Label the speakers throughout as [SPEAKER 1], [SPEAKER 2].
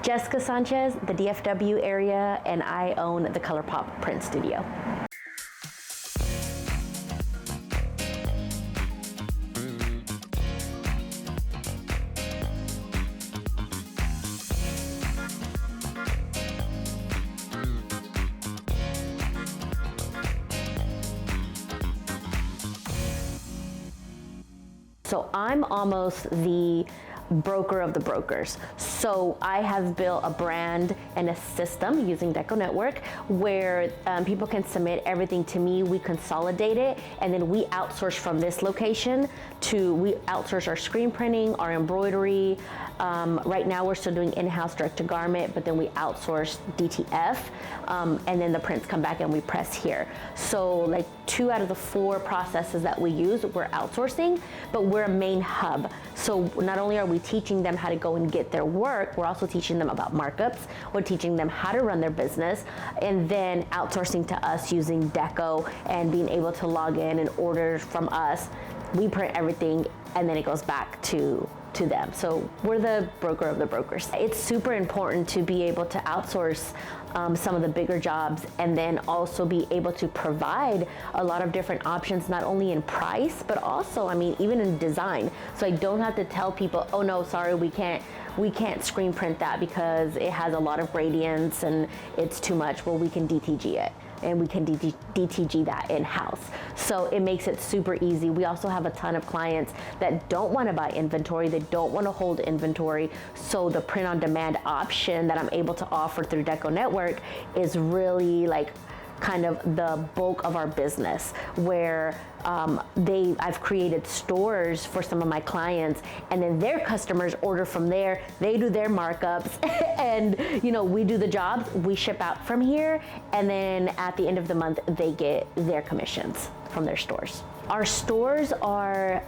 [SPEAKER 1] Jessica Sanchez, the DFW area, and I own the ColourPop Print Studio. So I'm almost the broker of the brokers. So I have built a brand and a system using DecoNetwork where people can submit everything to me, we consolidate it, and then we outsource from this location we outsource our screen printing, our embroidery. Right now we're still doing in-house direct to garment, but then we outsource DTF, and then the prints come back and we press here. So like 2 out of the 4 processes that we use, we're outsourcing, but we're a main hub. So not only are we teaching them how to go and get their work, we're also teaching them about markups, we're teaching them how to run their business, and then outsourcing to us using Deco and being able to log in and order from us. We print everything and then it goes back to them. So we're the broker of the brokers. It's super important to be able to outsource some of the bigger jobs and then also be able to provide a lot of different options, not only in price, but also, I mean, even in design. So I don't have to tell people, oh no, sorry, we can't screen print that because it has a lot of gradients and it's too much. Well, we can DTG it. And we can DTG that in-house. So it makes it super easy. We also have a ton of clients that don't want to buy inventory, they don't want to hold inventory. So the print on demand option that I'm able to offer through DecoNetwork is really like kind of the bulk of our business, where I've created stores for some of my clients, and then their customers order from there, they do their markups, and we do the jobs, we ship out from here, and then at the end of the month, they get their commissions from their stores. Our stores are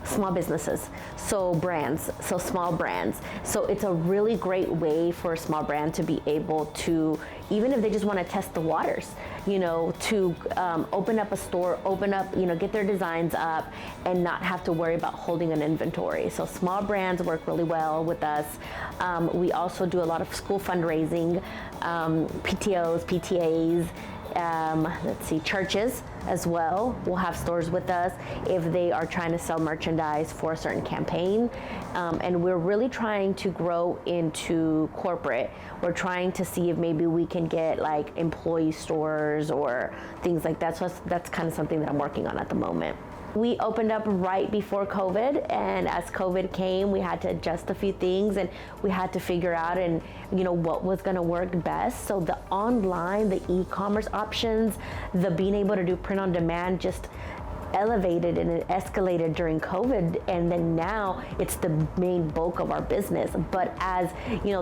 [SPEAKER 1] small businesses, so brands, so small brands. So it's a really great way for a small brand to be able to, even if they just want to test the waters, to open up a store, get their designs up and not have to worry about holding an inventory. So small brands work really well with us. We also do a lot of school fundraising, PTOs, PTAs, churches as well will have stores with us if they are trying to sell merchandise for a certain campaign. And we're really trying to grow into corporate. We're trying to see if maybe we can get like employee stores or things like that. So that's kind of something that I'm working on at the moment. We opened up right before COVID, and as COVID came, we had to adjust a few things and we had to figure out what was gonna work best. So the online, the e-commerce options, the being able to do print on demand just elevated and it escalated during COVID, and then now it's the main bulk of our business. But as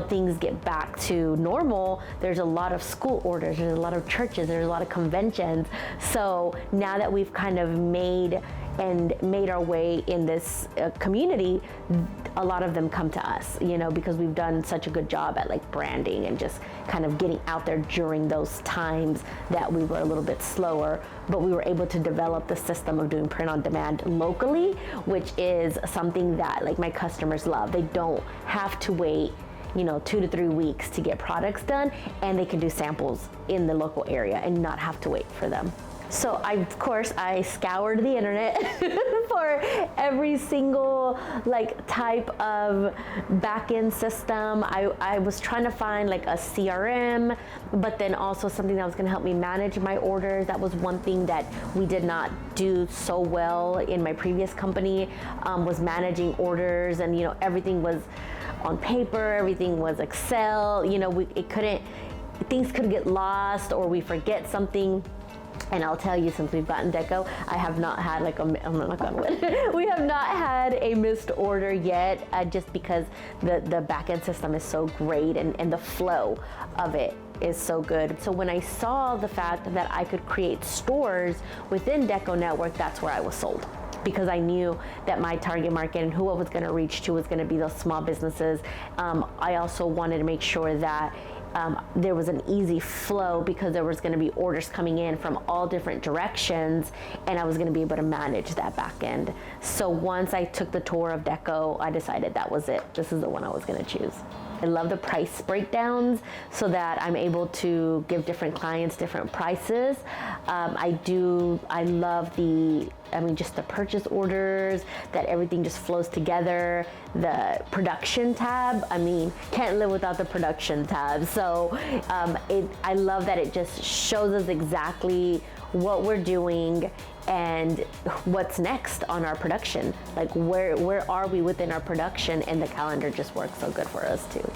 [SPEAKER 1] things get back to normal, there's a lot of school orders, there's a lot of churches, there's a lot of conventions. So now that we've kind of made our way in this community, a lot of them come to us, because we've done such a good job at like branding and just kind of getting out there during those times that we were a little bit slower, but we were able to develop the system of doing print on demand locally, which is something that like my customers love. They don't have to wait 2 to 3 weeks to get products done, and they can do samples in the local area and not have to wait for them. So of course I scoured the internet for every single type of back-end system. I was trying to find like a CRM, but then also something that was going to help me manage my orders. That was one thing that we did not do so well in my previous company, was managing orders, and everything was on paper, everything was Excel. Things could get lost or we forget something. And I'll tell you, since we've gotten Deco, I have not had I'm not on wood. We have not had a missed order yet, just because the back-end system is so great and the flow of it is so good. So when I saw the fact that I could create stores within DecoNetwork, that's where I was sold. Because I knew that my target market and who I was going to reach to was going to be those small businesses. I also wanted to make sure that there was an easy flow, because there was going to be orders coming in from all different directions, and I was going to be able to manage that back end. So once I took the tour of Deco, I decided that was it. This is the one I was going to choose. I love the price breakdowns so that I'm able to give different clients different prices. I love just the purchase orders, that everything just flows together. The production tab, can't live without the production tab. So I love that it just shows us exactly what we're doing and what's next on our production. Like where are we within our production, and the calendar just works so good for us too.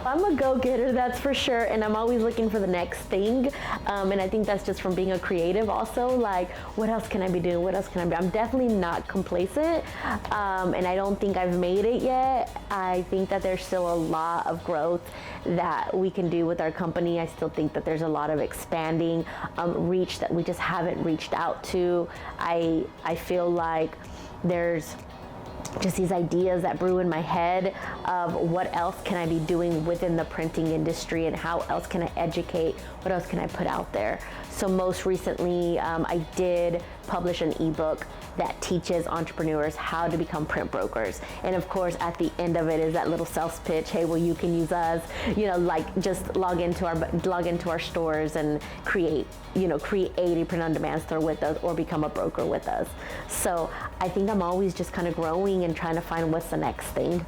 [SPEAKER 1] I'm a go-getter, that's for sure, and I'm always looking for the next thing. And I think that's just from being a creative also, like what else can I be doing? What else can I be? I'm definitely not complacent, and I don't think I've made it yet. I think that there's still a lot of growth that we can do with our company. I still think that there's a lot of expanding reach that we just haven't reached out to. I feel like there's just these ideas that brew in my head of what else can I be doing within the printing industry, and how else can I educate, what else can I put out there. So most recently, I did publish an ebook that teaches entrepreneurs how to become print brokers. And of course, at the end of it is that little sales pitch. Hey, well, you can use us, just log into our stores and create a print on demand store with us, or become a broker with us. So I think I'm always just kind of growing and trying to find what's the next thing.